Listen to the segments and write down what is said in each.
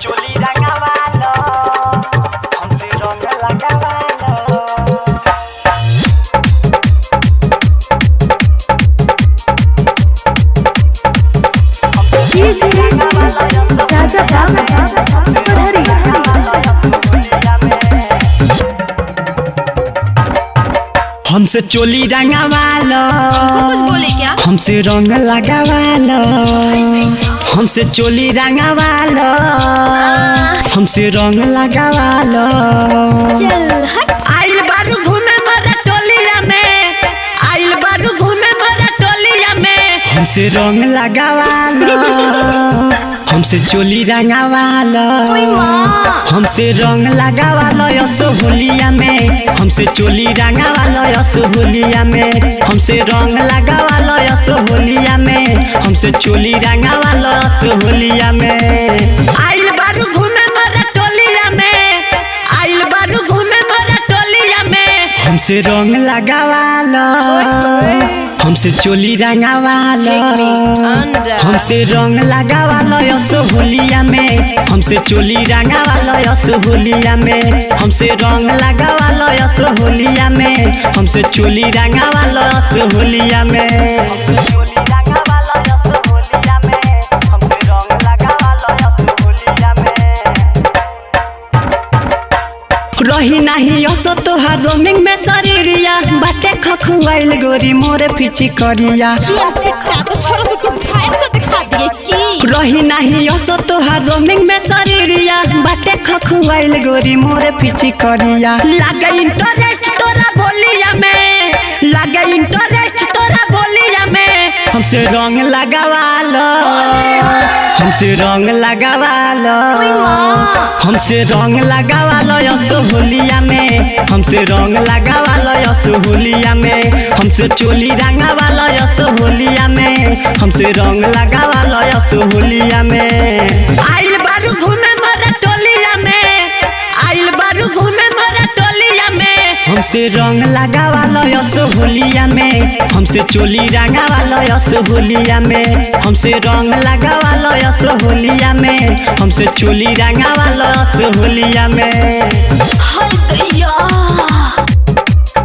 चोली रंगवालो हमसे रंग लगावालो। राजा हमसे चोली रंगवालो कुछ बोले क्या? हमसे रंग लगावालो हमसे चोली रंगवालो हमसे रंग लगावालो। चल हट। आइल बारू घूमे मरा टोलिया में आइल बारू घूमे मरा टोलिया में हमसे रंग लगावालो हमसे चोली रंगवालो हमसे रंग लगावालो यसो होलिया में हमसे चोली रंगवालो यसो होलिया में हमसे रंग लगावालो यसो होलिया में हमसे चोली रंगवालो यसो होलिया में। आइल बारू घूमे मरा टोलिया में आइल बारू घूमे मरा टोलिया में हमसे रंग लगावालो हमसे चोली रंगवालो हमसे रंग लगावालो यसो होलिया में हमसे चोली रंगवालो यसो होलिया में हमसे रंग लगावालो यसो होलिया में हमसे चोली रंगवालो यसो होलिया में। रही नहीं असो तोहार रोमिंग में शरीरिया बाटे खखुआइल गोरी मोरे पीछे करिया। रही नहीं असो तोहार रोमिंग में शरीरिया बाटे खखुआइल गोरी मोरे पीछे करिया। लागे इंटरेस्ट तोरा बोलिया में लागे इंटरेस्ट तोरा बोलिया में हमसे रंग लगावालो हमसे रंग लगावालो हमसे रंग लगावालो यसो होलिया में हमसे रंग लगावालो यसो होलिया में हमसे चोली रंगवालो यसो होलिया में हमसे रंग लगावालो यसो होलिया में। आइल बारू घूमे मरा टोलिया में आइल बारू घूमे मरा टोलिया में हमसे रंग लगावालो यसो होलिया में हमसे चोली रंगवालो यसो होलिया में हमसे रंग लगावालो यसो होलिया में हमसे चोली रंगवालो यसो होलिया में। हाय दैया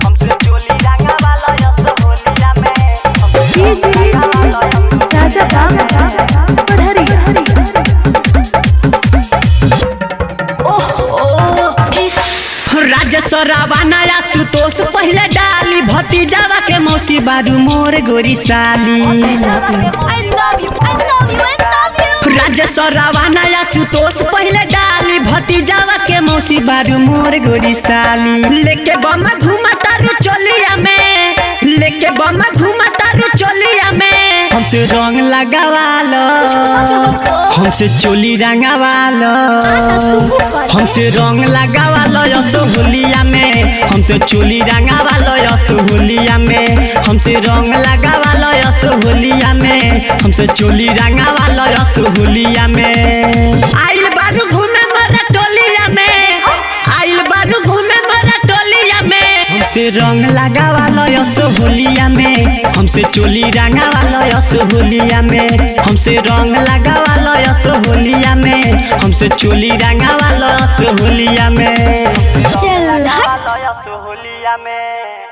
हमसे चोली रंगवालो यसो होलिया में राजा राजस्व रावण या सुतोष पहले डाली भतीजावा के मौसी बारू मोर गोरी साली। राजस्व रावण या सुतोष पहले डाली भतीजावा के मौसी बारू मोर गोरी साली। लेके बम घुमा तारू चोलिया में लेके बम घुमा तारू चोलिया में हमसे रंग लगावालो हमसे चोली रंगवालो हमसे रंग लगावालो यसो होलिया में हमसे चोली रंगवालो यसो होलिया में हमसे रंग लगावालो यसो होलिया में हमसे चोली रंगवालो यसो होलिया में। आइल बारू घूमे मरा टोलिया में आइल बारू घूमे मरा टोलिया में हमसे रंग लगावालो यसो होलिया में हमसे चोली रंगवालो यसो होलिया में हमसे रंग लगावालो यसो होलिया में हमसे चोली रंगवालो यसो होलिया में। चल हट। यसो होलिया में।